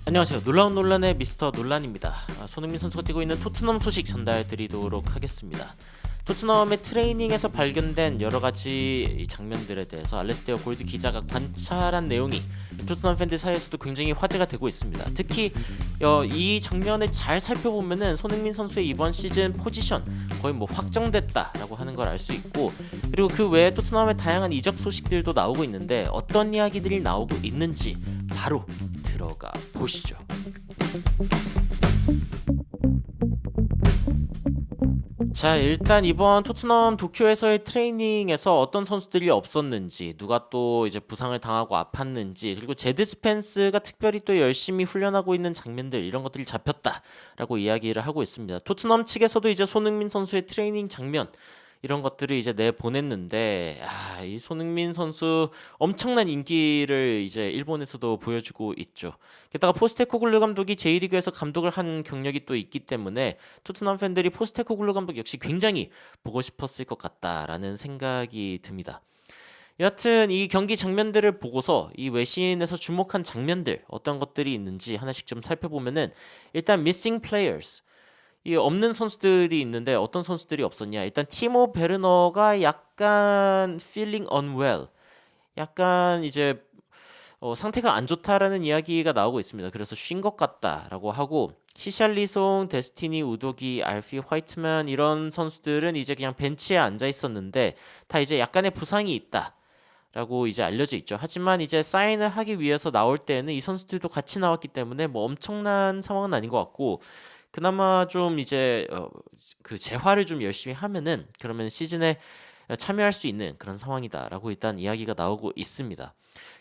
안녕하세요. 놀라운 논란의 미스터 논란입니다. 손흥민 선수가 뛰고 있는 토트넘 소식 전달드리도록 하겠습니다. 토트넘의 트레이닝에서 발견된 여러가지 장면들에 대해서 알레스테어 골드 기자가 관찰한 내용이 토트넘 팬들 사이에서도 굉장히 화제가 되고 있습니다. 특히 이 장면을 잘 살펴보면은 손흥민 선수의 이번 시즌 포지션 거의 확정됐다라고 하는 걸 알 수 있고, 그리고 그 외에 토트넘의 다양한 이적 소식들도 나오고 있는데 어떤 이야기들이 나오고 있는지 바로 들어가 보시죠. 자, 일단 이번 토트넘 도쿄에서의 트레이닝에서 어떤 선수들이 없었는지, 누가 또 이제 부상을 당하고 아팠는지, 그리고 제드 스펜스가 특별히 또 열심히 훈련하고 있는 장면들, 이런 것들이 잡혔다라고 이야기를 하고 있습니다. 토트넘 측에서도 이제 손흥민 선수의 트레이닝 장면, 이런 것들을 이제 내보냈는데, 이 손흥민 선수 엄청난 인기를 이제 일본에서도 보여주고 있죠. 게다가 포스테코글루 감독이 J리그에서 감독을 한 경력이 또 있기 때문에 토트넘 팬들이 포스테코글루 감독 역시 굉장히 보고 싶었을 것 같다라는 생각이 듭니다. 여하튼 이 경기 장면들을 보고서 이 외신에서 주목한 장면들, 어떤 것들이 있는지 하나씩 좀 살펴보면은, 일단 missing players, 이 없는 선수들이 있는데 어떤 선수들이 없었냐? 일단 티모 베르너가 약간 feeling unwell, 약간 이제 상태가 안 좋다라는 이야기가 나오고 있습니다. 그래서 쉰 것 같다라고 하고, 히샬리송, 데스티니 우도기, 알피 화이트만, 이런 선수들은 이제 그냥 벤치에 앉아 있었는데 다 이제 약간의 부상이 있다라고 이제 알려져 있죠. 하지만 이제 사인을 하기 위해서 나올 때는 이 선수들도 같이 나왔기 때문에 엄청난 상황은 아닌 것 같고, 그나마 좀 이제 그 재활을 좀 열심히 하면은 그러면 시즌에 참여할 수 있는 그런 상황이다라고 일단 이야기가 나오고 있습니다.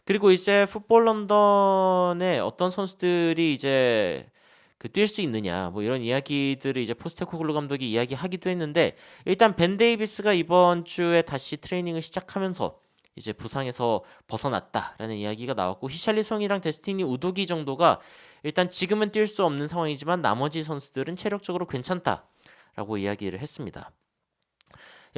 그리고 이제 풋볼 런던에 어떤 선수들이 이제 그 뛸 수 있느냐, 이런 이야기들을 이제 포스테코글루 감독이 이야기하기도 했는데, 일단 벤 데이비스가 이번 주에 다시 트레이닝을 시작하면서 이제 부상에서 벗어났다라는 이야기가 나왔고, 히샬리송이랑 데스티니 우도기 정도가 일단 지금은 뛸 수 없는 상황이지만 나머지 선수들은 체력적으로 괜찮다라고 이야기를 했습니다.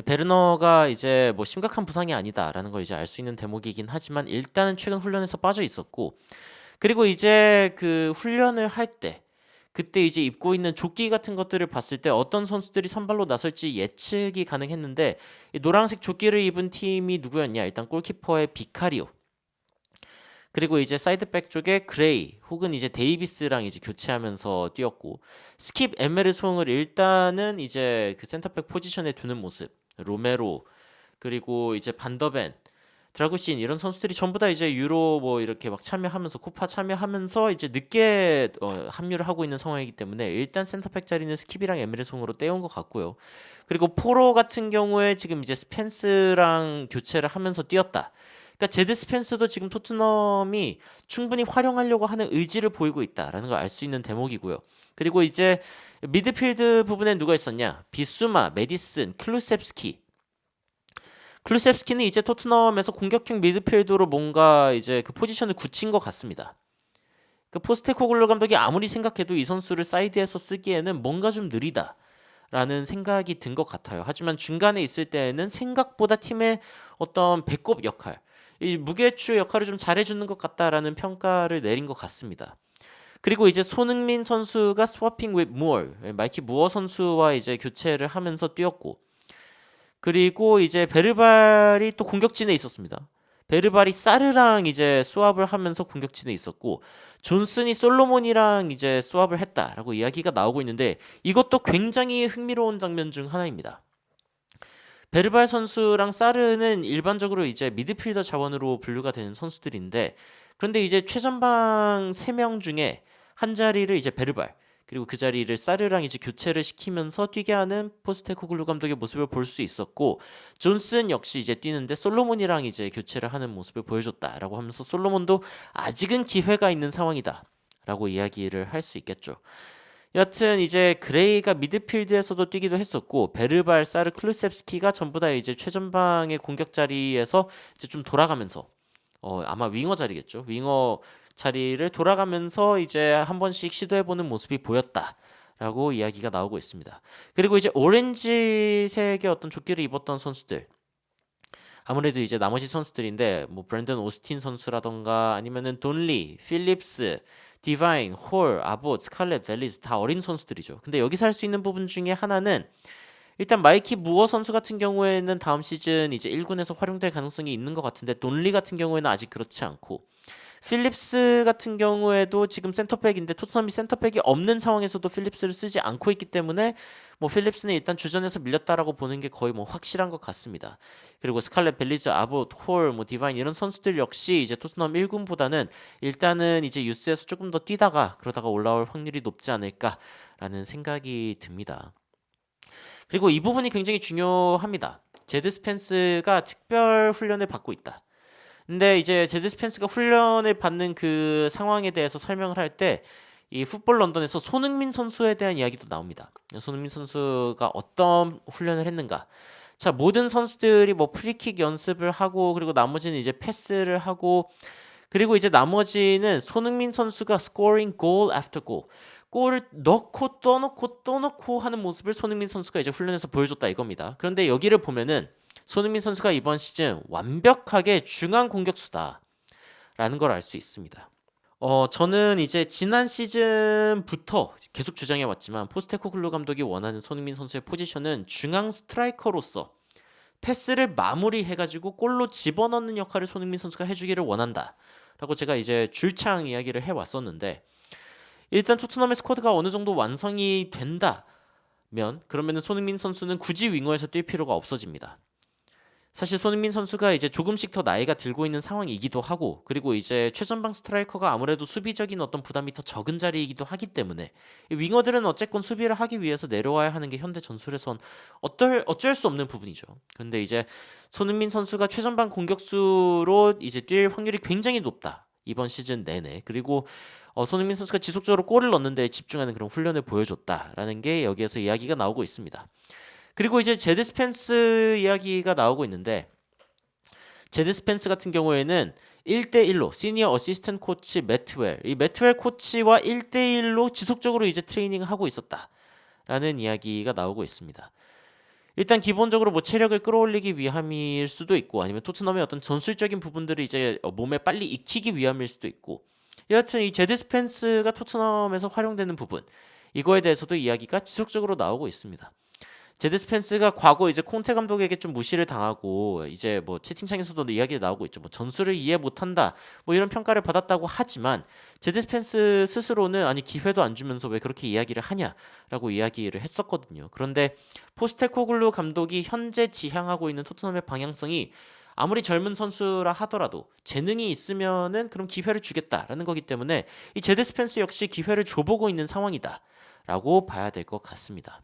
베르너가 이제 심각한 부상이 아니다라는 걸 이제 알 수 있는 대목이긴 하지만 일단은 최근 훈련에서 빠져 있었고, 그리고 이제 그 훈련을 할 때 그때 이제 입고 있는 조끼 같은 것들을 봤을 때 어떤 선수들이 선발로 나설지 예측이 가능했는데, 이 노란색 조끼를 입은 팀이 누구였냐? 일단 골키퍼의 비카리오, 그리고 이제 사이드백 쪽에 그레이 혹은 이제 데이비스랑 이제 교체하면서 뛰었고, 스킵 에메르송을 일단은 이제 그 센터백 포지션에 두는 모습, 로메로, 그리고 이제 반더벤, 드라구신, 이런 선수들이 전부 다 이제 유로 이렇게 막 참여하면서 코파 참여하면서 이제 늦게 합류를 하고 있는 상황이기 때문에 일단 센터백 자리는 스킵이랑 에메르송으로 떼온 것 같고요. 그리고 포로 같은 경우에 지금 이제 스펜스랑 교체를 하면서 뛰었다. 그러니까 제드 스펜스도 지금 토트넘이 충분히 활용하려고 하는 의지를 보이고 있다라는 걸 알 수 있는 대목이고요. 그리고 이제 미드필드 부분에 누가 있었냐? 비수마, 메디슨, 클루셉스키는 이제 토트넘에서 공격형 미드필더로 뭔가 이제 그 포지션을 굳힌 것 같습니다. 그 포스테코글루 감독이 아무리 생각해도 이 선수를 사이드에서 쓰기에는 뭔가 좀 느리다라는 생각이 든 것 같아요. 하지만 중간에 있을 때에는 생각보다 팀의 어떤 배꼽 역할, 이 무게추 역할을 좀 잘해주는 것 같다라는 평가를 내린 것 같습니다. 그리고 이제 손흥민 선수가 스와핑 with 무어, 마이키 무어 선수와 이제 교체를 하면서 뛰었고, 그리고 이제 베르발이 또 공격진에 있었습니다. 베르발이 사르랑 이제 스왑을 하면서 공격진에 있었고, 존슨이 솔로몬이랑 이제 스왑을 했다라고 이야기가 나오고 있는데, 이것도 굉장히 흥미로운 장면 중 하나입니다. 베르발 선수랑 사르는 일반적으로 이제 미드필더 자원으로 분류가 되는 선수들인데, 그런데 이제 최전방 3명 중에 한 자리를 이제 베르발, 그리고 그 자리를 사르랑 이제 교체를 시키면서 뛰게 하는 포스테코글루 감독의 모습을 볼 수 있었고, 존슨 역시 이제 뛰는데 솔로몬이랑 이제 교체를 하는 모습을 보여줬다라고 하면서 솔로몬도 아직은 기회가 있는 상황이다라고 이야기를 할 수 있겠죠. 여튼 이제 그레이가 미드필드에서도 뛰기도 했었고, 베르발, 사르, 클루셉스키가 전부 다 이제 최전방의 공격 자리에서 이제 좀 돌아가면서 아마 윙어 자리겠죠. 윙어 자리를 돌아가면서 이제 한 번씩 시도해보는 모습이 보였다라고 이야기가 나오고 있습니다. 그리고 이제 오렌지색의 어떤 조끼를 입었던 선수들, 아무래도 이제 나머지 선수들인데 브랜든 오스틴 선수라던가 아니면은 돈리, 필립스, 디바인, 홀, 아봇, 스칼렛, 벨리즈 다 어린 선수들이죠. 근데 여기서 할 수 있는 부분 중에 하나는 일단 마이키 무어 선수 같은 경우에는 다음 시즌 이제 1군에서 활용될 가능성이 있는 것 같은데 돈리 같은 경우에는 아직 그렇지 않고 필립스 같은 경우에도 지금 센터백인데 토트넘이 센터백이 없는 상황에서도 필립스를 쓰지 않고 있기 때문에 뭐 필립스는 일단 주전에서 밀렸다라고 보는 게 거의 뭐 확실한 것 같습니다. 그리고 스칼렛, 벨리즈, 아봇, 홀, 뭐 디바인 이런 선수들 역시 이제 토트넘 1군보다는 일단은 이제 유스에서 조금 더 뛰다가 그러다가 올라올 확률이 높지 않을까라는 생각이 듭니다. 그리고 이 부분이 굉장히 중요합니다. 제드 스펜스가 특별 훈련을 받고 있다. 근데 이제 제드 스펜스가 훈련을 받는 그 상황에 대해서 설명을 할 때 이 풋볼 런던에서 손흥민 선수에 대한 이야기도 나옵니다. 손흥민 선수가 어떤 훈련을 했는가? 자, 모든 선수들이 뭐 프리킥 연습을 하고 그리고 나머지는 이제 패스를 하고 그리고 이제 나머지는 손흥민 선수가 scoring goal after goal. 골을 넣고 또 넣고 또 넣고 하는 모습을 손흥민 선수가 이제 훈련에서 보여줬다 이겁니다. 그런데 여기를 보면은 손흥민 선수가 이번 시즌 완벽하게 중앙 공격수다라는 걸 알 수 있습니다. 저는 이제 지난 시즌부터 계속 주장해 왔지만 포스테코글루 감독이 원하는 손흥민 선수의 포지션은 중앙 스트라이커로서 패스를 마무리해가지고 골로 집어넣는 역할을 손흥민 선수가 해주기를 원한다. 라고 제가 이제 줄창 이야기를 해왔었는데 일단 토트넘의 스쿼드가 어느 정도 완성이 된다면 그러면은 손흥민 선수는 굳이 윙어에서 뛸 필요가 없어집니다. 사실 손흥민 선수가 이제 조금씩 더 나이가 들고 있는 상황이기도 하고 그리고 이제 최전방 스트라이커가 아무래도 수비적인 어떤 부담이 더 적은 자리이기도 하기 때문에 윙어들은 어쨌건 수비를 하기 위해서 내려와야 하는 게 현대 전술에선 어쩔 수 없는 부분이죠. 그런데 이제 손흥민 선수가 최전방 공격수로 이제 뛸 확률이 굉장히 높다. 이번 시즌 내내. 그리고 손흥민 선수가 지속적으로 골을 넣는 데 집중하는 그런 훈련을 보여줬다라는 게 여기에서 이야기가 나오고 있습니다. 그리고 이제 제드 스펜스 이야기가 나오고 있는데 제드 스펜스 같은 경우에는 1대1로 시니어 어시스턴트 코치 이 매트웰 코치와 1대1로 지속적으로 이제 트레이닝을 하고 있었다라는 이야기가 나오고 있습니다. 일단 기본적으로 뭐 체력을 끌어올리기 위함일 수도 있고 아니면 토트넘의 어떤 전술적인 부분들을 이제 몸에 빨리 익히기 위함일 수도 있고 여하튼 이 제드 스펜스가 토트넘에서 활용되는 부분 이거에 대해서도 이야기가 지속적으로 나오고 있습니다. 제드 스펜스가 과거 이제 콘테 감독에게 좀 무시를 당하고 이제 뭐 채팅창에서도 이야기가 나오고 있죠. 뭐 전술을 이해 못한다 뭐 이런 평가를 받았다고 하지만 제드 스펜스 스스로는 아니 기회도 안 주면서 왜 그렇게 이야기를 하냐라고 이야기를 했었거든요. 그런데 포스테코글루 감독이 현재 지향하고 있는 토트넘의 방향성이 아무리 젊은 선수라 하더라도 재능이 있으면은 그럼 기회를 주겠다라는 거기 때문에 이 제드 스펜스 역시 기회를 줘보고 있는 상황이다라고 봐야 될 것 같습니다.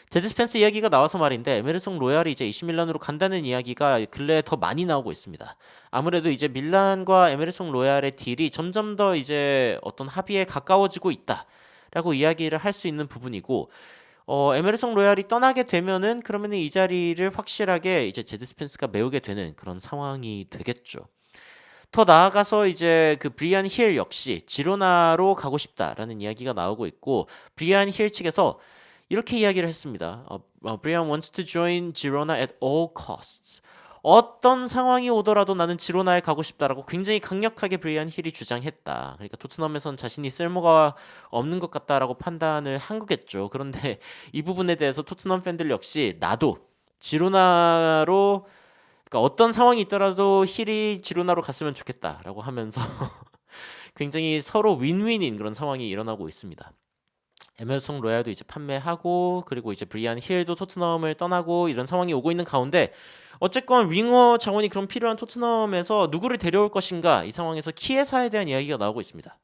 제드 스펜스 이야기가 나와서 말인데 에메르송 로얄이 이제 AC 밀란으로 간다는 이야기가 근래에 더 많이 나오고 있습니다. 아무래도 이제 밀란과 에메르송 로얄의 딜이 점점 더 이제 어떤 합의에 가까워지고 있다라고 이야기를 할 수 있는 부분이고 에메르송 로얄이 떠나게 되면은 그러면은 이 자리를 확실하게 이제 제드 스펜스가 메우게 되는 그런 상황이 되겠죠. 더 나아가서 이제 그 브리안 힐 역시 지로나로 가고 싶다라는 이야기가 나오고 있고 브리안 힐 측에서 이렇게 이야기를 했습니다. Brian wants to join Girona at all costs. 어떤 상황이 오더라도 나는 지로나에 가고 싶다라고 굉장히 강력하게 브리안 힐이 주장했다. 그러니까 토트넘에선 자신이 쓸모가 없는 것 같다라고 판단을 한 거겠죠. 그런데 이 부분에 대해서 토트넘 팬들 역시 나도 지로나로 그러니까 어떤 상황이 있더라도 힐이 지로나로 갔으면 좋겠다라고 하면서 굉장히 서로 윈윈인 그런 상황이 일어나고 있습니다. 에메르송 로얄도 이제 판매하고 그리고 이제 브리안 힐도 토트넘을 떠나고 이런 상황이 오고 있는 가운데 어쨌건 윙어 자원이 그럼 필요한 토트넘에서 누구를 데려올 것인가 이 상황에서 키에사에 대한 이야기가 나오고 있습니다.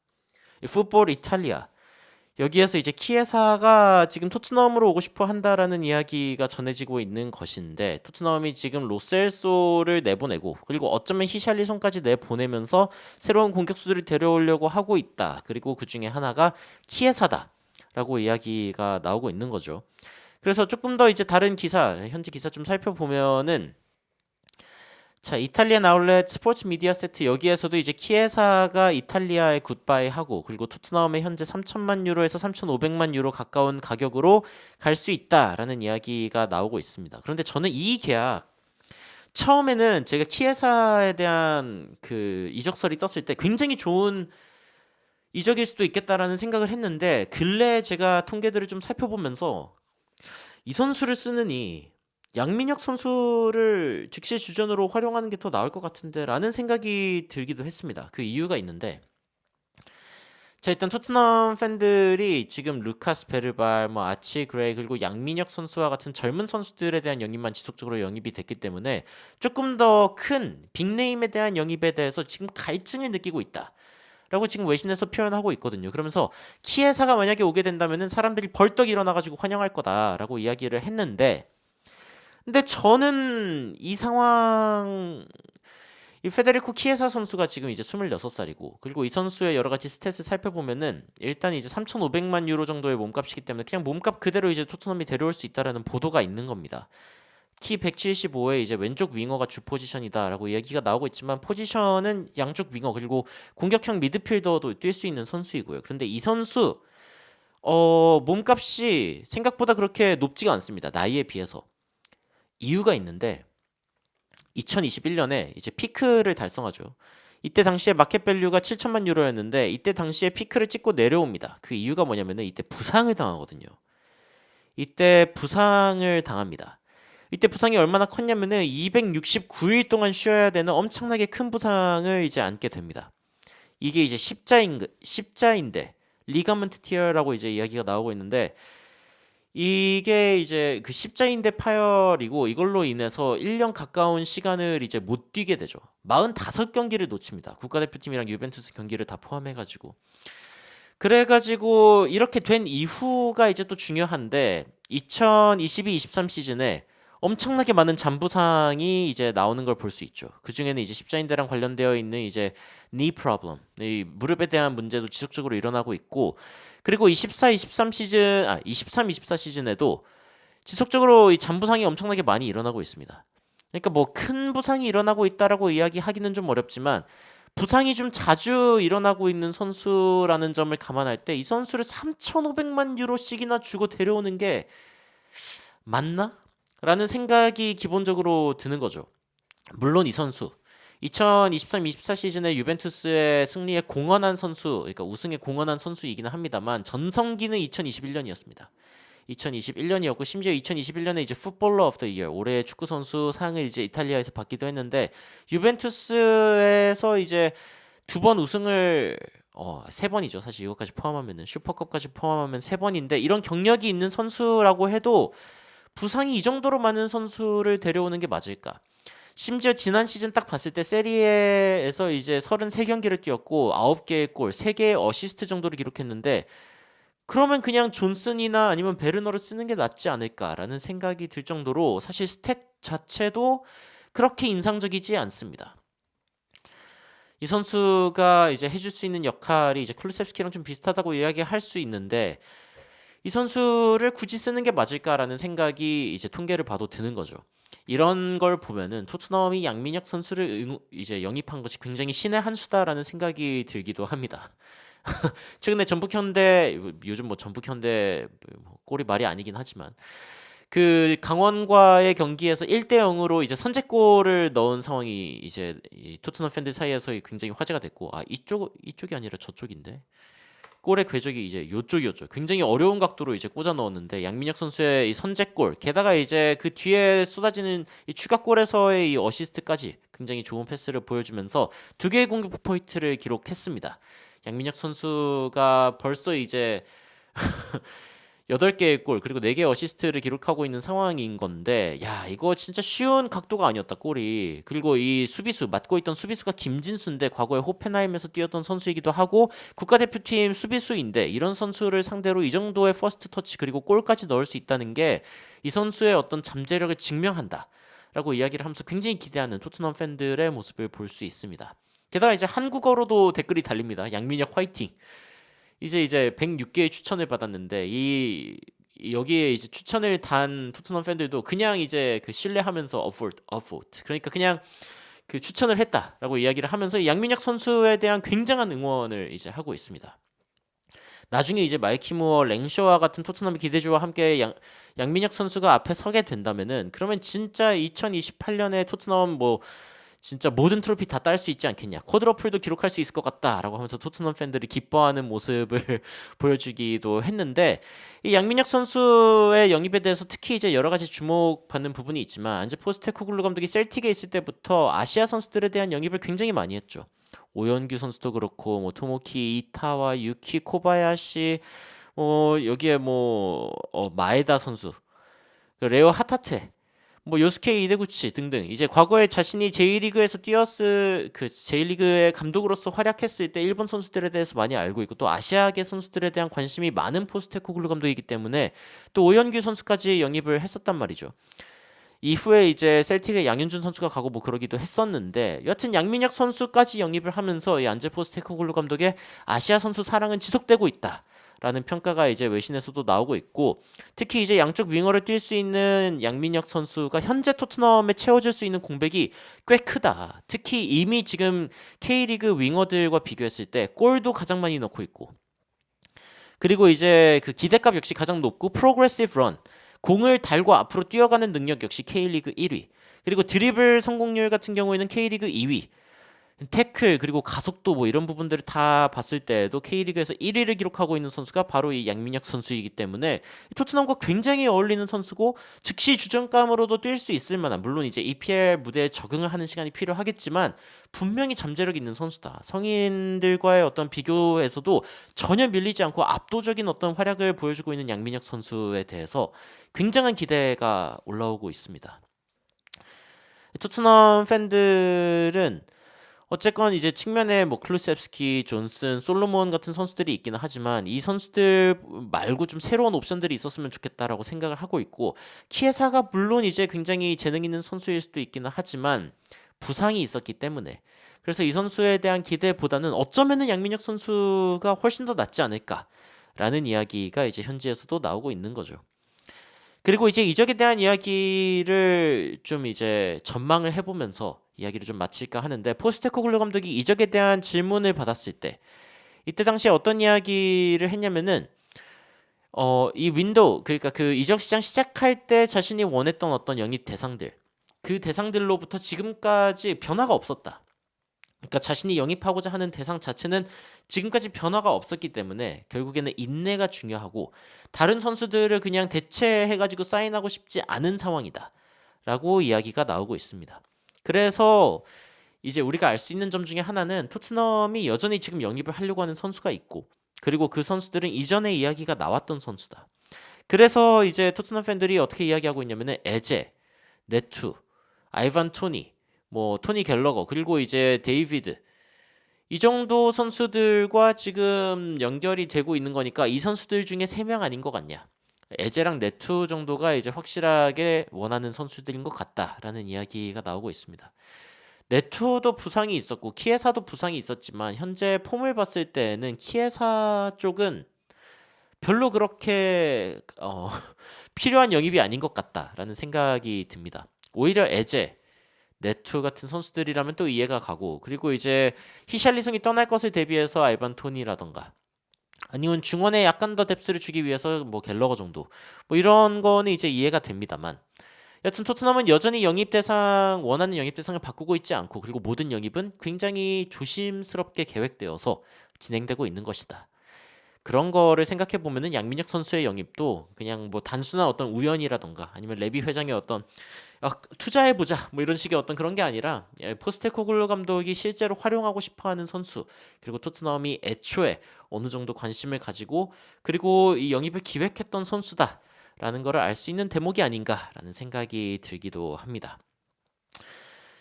풋볼 이탈리아 여기에서 이제 키에사가 지금 토트넘으로 오고 싶어 한다라는 이야기가 전해지고 있는 것인데 토트넘이 지금 로셀소를 내보내고 그리고 어쩌면 히샬리송까지 내보내면서 새로운 공격수들을 데려오려고 하고 있다. 그리고 그 중에 하나가 키에사다. 라고 이야기가 나오고 있는 거죠. 그래서 조금 더 이제 다른 기사, 현지 기사 좀 살펴보면은 자, 이탈리아 아울렛 스포츠 미디어 세트 여기에서도 이제 키에사가 이탈리아에 굿바이 하고 그리고 토트넘에 현재 3천만 유로에서 3,500만 유로 가까운 가격으로 갈 수 있다라는 이야기가 나오고 있습니다. 그런데 저는 이 계약 처음에는 제가 키에사에 대한 그 이적설이 떴을 때 굉장히 좋은 이적일 수도 있겠다라는 생각을 했는데 근래 제가 통계들을 좀 살펴보면서 이 선수를 쓰느니 양민혁 선수를 즉시 주전으로 활용하는 게 더 나을 것 같은데라는 생각이 들기도 했습니다. 그 이유가 있는데 자 일단 토트넘 팬들이 지금 루카스 베르발, 뭐 아치 그레이 그리고 양민혁 선수와 같은 젊은 선수들에 대한 영입만 지속적으로 영입이 됐기 때문에 조금 더 큰 빅네임에 대한 영입에 대해서 지금 갈증을 느끼고 있다. 라고 지금 외신에서 표현하고 있거든요. 그러면서 키에사가 만약에 오게 된다면은 사람들이 벌떡 일어나가지고 환영할 거다라고 이야기를 했는데, 근데 저는 이 상황, 이 페데리코 키에사 선수가 지금 이제 26살이고, 그리고 이 선수의 여러 가지 스탯을 살펴보면은 일단 이제 3,500만 유로 정도의 몸값이기 때문에 그냥 몸값 그대로 이제 토트넘이 데려올 수 있다라는 보도가 있는 겁니다. 키 175에 이제 왼쪽 윙어가 주 포지션이다라고 이야기가 나오고 있지만 포지션은 양쪽 윙어 그리고 공격형 미드필더도 뛸 수 있는 선수이고요. 그런데 이 선수 몸값이 생각보다 그렇게 높지가 않습니다. 나이에 비해서. 이유가 있는데 2021년에 이제 피크를 달성하죠. 이때 당시에 마켓 밸류가 7천만 유로였는데 이때 당시에 피크를 찍고 내려옵니다. 그 이유가 뭐냐면은 이때 부상을 당하거든요. 이때 부상을 당합니다. 이때 부상이 얼마나 컸냐면은 269일 동안 쉬어야 되는 엄청나게 큰 부상을 이제 안게 됩니다. 이게 이제 십자인대 리가먼트 티어라고 이제 이야기가 나오고 있는데 이게 이제 그 십자인대 파열이고 이걸로 인해서 1년 가까운 시간을 이제 못 뛰게 되죠. 45경기를 놓칩니다. 국가대표팀이랑 유벤투스 경기를 다 포함해가지고. 그래가지고 이렇게 된 이후가 이제 또 중요한데 2022-23 시즌에 엄청나게 많은 잔부상이 이제 나오는 걸 볼 수 있죠. 그 중에는 이제 십자인대랑 관련되어 있는 이제 knee problem, 이 무릎에 대한 문제도 지속적으로 일어나고 있고, 그리고 24-23 시즌, 23-24 시즌에도 지속적으로 이 잔부상이 엄청나게 많이 일어나고 있습니다. 그러니까 뭐 큰 부상이 일어나고 있다라고 이야기하기는 좀 어렵지만 부상이 좀 자주 일어나고 있는 선수라는 점을 감안할 때 이 선수를 3,500만 유로씩이나 주고 데려오는 게 맞나? 라는 생각이 기본적으로 드는 거죠. 물론 이 선수 2023-24 시즌에 유벤투스의 승리에 공헌한 선수, 그러니까 우승에 공헌한 선수이기는 합니다만 전성기는 2021년이었습니다. 2021년이었고 심지어 2021년에 이제 풋볼러 오브 더 이어 올해의 축구 선수 상을 이제 이탈리아에서 받기도 했는데 유벤투스에서 이제 2번 우승을 3번이죠. 사실 이것까지 포함하면은 슈퍼컵까지 포함하면 3번인데 이런 경력이 있는 선수라고 해도 부상이 이 정도로 많은 선수를 데려오는 게 맞을까? 심지어 지난 시즌 딱 봤을 때 세리에에서 이제 33경기를 뛰었고 9개의 골, 3개의 어시스트 정도를 기록했는데 그러면 그냥 존슨이나 아니면 베르너를 쓰는 게 낫지 않을까라는 생각이 들 정도로 사실 스탯 자체도 그렇게 인상적이지 않습니다. 이 선수가 이제 해줄 수 있는 역할이 이제 쿨루셉스키랑 좀 비슷하다고 이야기할 수 있는데 이 선수를 굳이 쓰는 게 맞을까라는 생각이 이제 통계를 봐도 드는 거죠. 이런 걸 보면은 토트넘이 양민혁 선수를 이제 영입한 것이 굉장히 신의 한 수다라는 생각이 들기도 합니다. 최근에 전북현대 요즘 뭐 전북현대 꼴이 말이 아니긴 하지만 그 강원과의 경기에서 1대 0으로 이제 선제골을 넣은 상황이 이제 이 토트넘 팬들 사이에서 굉장히 화제가 됐고 이쪽이 아니라 저쪽인데 골의 궤적이 이제 요쪽이었죠. 굉장히 어려운 각도로 이제 꽂아 넣었는데 양민혁 선수의 이 선제골, 게다가 이제 그 뒤에 쏟아지는 이 추가골에서의 이 어시스트까지 굉장히 좋은 패스를 보여주면서 2개의 공격 포인트를 기록했습니다. 양민혁 선수가 벌써 이제 8개의 골 그리고 4개의 어시스트를 기록하고 있는 상황인 건데 야 이거 진짜 쉬운 각도가 아니었다 골이. 그리고 이 수비수 맡고 있던 수비수가 김진수인데 과거에 호펜하임에서 뛰었던 선수이기도 하고 국가대표팀 수비수인데 이런 선수를 상대로 이 정도의 퍼스트 터치 그리고 골까지 넣을 수 있다는 게 이 선수의 어떤 잠재력을 증명한다 라고 이야기를 하면서 굉장히 기대하는 토트넘 팬들의 모습을 볼 수 있습니다. 게다가 이제 한국어로도 댓글이 달립니다. 양민혁 화이팅. 이제 106개의 추천을 받았는데 여기에 이제 추천을 단 토트넘 팬들도 그냥 이제 그 신뢰하면서 어포트 그러니까 그냥 그 추천을 했다라고 이야기를 하면서 양민혁 선수에 대한 굉장한 응원을 이제 하고 있습니다. 나중에 이제 마이키 무어, 랭쇼와 같은 토트넘 기대주와 함께 양민혁 선수가 앞에 서게 된다면은 그러면 진짜 2028년에 토트넘 뭐 진짜 모든 트로피 다 딸 수 있지 않겠냐, 쿼드러플도 기록할 수 있을 것 같다라고 하면서 토트넘 팬들이 기뻐하는 모습을 보여주기도 했는데, 이 양민혁 선수의 영입에 대해서 특히 이제 여러 가지 주목받는 부분이 있지만, 안제 포스테코글루 감독이 셀틱에 있을 때부터 아시아 선수들에 대한 영입을 굉장히 많이 했죠. 오연규 선수도 그렇고, 뭐 토모키 이타와, 유키 코바야시, 여기에 마에다 선수, 레오 하타테, 뭐 요스케 이데구치 등등, 이제 과거에 자신이 J리그에서 뛰었을 그 J리그의 감독으로서 활약했을 때 일본 선수들에 대해서 많이 알고 있고, 또 아시아계 선수들에 대한 관심이 많은 포스테코글루 감독이기 때문에 또 오연규 선수까지 영입을 했었단 말이죠. 이후에 이제 셀틱에 양현준 선수가 가고 뭐 그러기도 했었는데, 여튼 양민혁 선수까지 영입을 하면서 이 안제 포스테코글루 감독의 아시아 선수 사랑은 지속되고 있다 라는 평가가 이제 외신에서도 나오고 있고, 특히 이제 양쪽 윙어를 뛸 수 있는 양민혁 선수가 현재 토트넘에 채워줄 수 있는 공백이 꽤 크다. 특히 이미 지금 K리그 윙어들과 비교했을 때 골도 가장 많이 넣고 있고, 그리고 이제 그 기대값 역시 가장 높고, 프로그레시브 런, 공을 달고 앞으로 뛰어가는 능력 역시 K리그 1위, 그리고 드리블 성공률 같은 경우에는 K리그 2위, 태클 그리고 가속도 뭐 이런 부분들을 다 봤을 때에도 K리그에서 1위를 기록하고 있는 선수가 바로 이 양민혁 선수이기 때문에 토트넘과 굉장히 어울리는 선수고, 즉시 주전감으로도 뛸 수 있을 만한, 물론 이제 EPL 무대에 적응을 하는 시간이 필요하겠지만 분명히 잠재력 있는 선수다. 성인들과의 어떤 비교에서도 전혀 밀리지 않고 압도적인 어떤 활약을 보여주고 있는 양민혁 선수에 대해서 굉장한 기대가 올라오고 있습니다. 토트넘 팬들은 어쨌건 이제 측면에 뭐 클루셉스키, 존슨, 솔로몬 같은 선수들이 있기는 하지만, 이 선수들 말고 좀 새로운 옵션들이 있었으면 좋겠다라고 생각을 하고 있고, 키에사가 물론 이제 굉장히 재능 있는 선수일 수도 있기는 하지만 부상이 있었기 때문에, 그래서 이 선수에 대한 기대보다는 어쩌면은 양민혁 선수가 훨씬 더 낫지 않을까라는 이야기가 이제 현지에서도 나오고 있는 거죠. 그리고 이제 이적에 대한 이야기를 좀 이제 전망을 해보면서 이야기를 좀 마칠까 하는데, 포스테코글루 감독이 이적에 대한 질문을 받았을 때 이때 당시에 어떤 이야기를 했냐면은, 이 윈도우, 그러니까 그 이적 시장 시작할 때 자신이 원했던 어떤 영입 대상들, 그 대상들로부터 지금까지 변화가 없었다. 그러니까 자신이 영입하고자 하는 대상 자체는 지금까지 변화가 없었기 때문에 결국에는 인내가 중요하고, 다른 선수들을 그냥 대체해가지고 사인하고 싶지 않은 상황이다 라고 이야기가 나오고 있습니다. 그래서 이제 우리가 알 수 있는 점 중에 하나는, 토트넘이 여전히 지금 영입을 하려고 하는 선수가 있고, 그리고 그 선수들은 이전에 이야기가 나왔던 선수다. 그래서 이제 토트넘 팬들이 어떻게 이야기하고 있냐면은, 에제, 네투, 아이반 토니, 뭐 토니 갤러거, 그리고 이제 데이비드, 이 정도 선수들과 지금 연결이 되고 있는 거니까 이 선수들 중에 3명 아닌 것 같냐, 에제랑 네투 정도가 이제 확실하게 원하는 선수들인 것 같다라는 이야기가 나오고 있습니다. 네투도 부상이 있었고 키에사도 부상이 있었지만, 현재 폼을 봤을 때는 키에사 쪽은 별로 그렇게 필요한 영입이 아닌 것 같다라는 생각이 듭니다. 오히려 에제, 네투 같은 선수들이라면 또 이해가 가고, 그리고 이제 히샬리송이 떠날 것을 대비해서 알반 토니라던가, 아니면 중원에 약간 더 뎁스를 주기 위해서 뭐 갤러거 정도, 뭐 이런 거는 이제 이해가 됩니다만, 여튼 토트넘은 여전히 원하는 영입 대상을 바꾸고 있지 않고, 그리고 모든 영입은 굉장히 조심스럽게 계획되어서 진행되고 있는 것이다. 그런 거를 생각해 보면은 양민혁 선수의 영입도 그냥 뭐 단순한 어떤 우연이라던가, 아니면 레비 회장의 어떤 투자해보자 뭐 이런 식의 어떤 그런 게 아니라, 포스테코글루 감독이 실제로 활용하고 싶어하는 선수, 그리고 토트넘이 애초에 어느 정도 관심을 가지고, 그리고 이 영입을 기획했던 선수다 라는 거를 알 수 있는 대목이 아닌가라는 생각이 들기도 합니다.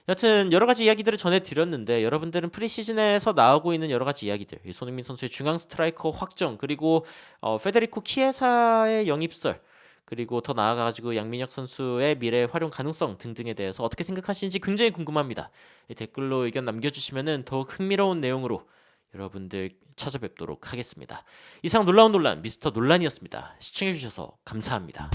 여튼 여러 가지 이야기들을 전해드렸는데, 여러분들은 프리시즌에서 나오고 있는 여러 가지 이야기들, 손흥민 선수의 중앙 스트라이커 확정, 그리고 페데리코 키에사의 영입설, 그리고 더 나아가가지고 양민혁 선수의 미래 활용 가능성 등등에 대해서 어떻게 생각하시는지 굉장히 궁금합니다. 댓글로 의견 남겨주시면 더욱 흥미로운 내용으로 여러분들 찾아뵙도록 하겠습니다. 이상 놀라운 논란 미스터 논란이었습니다. 시청해주셔서 감사합니다.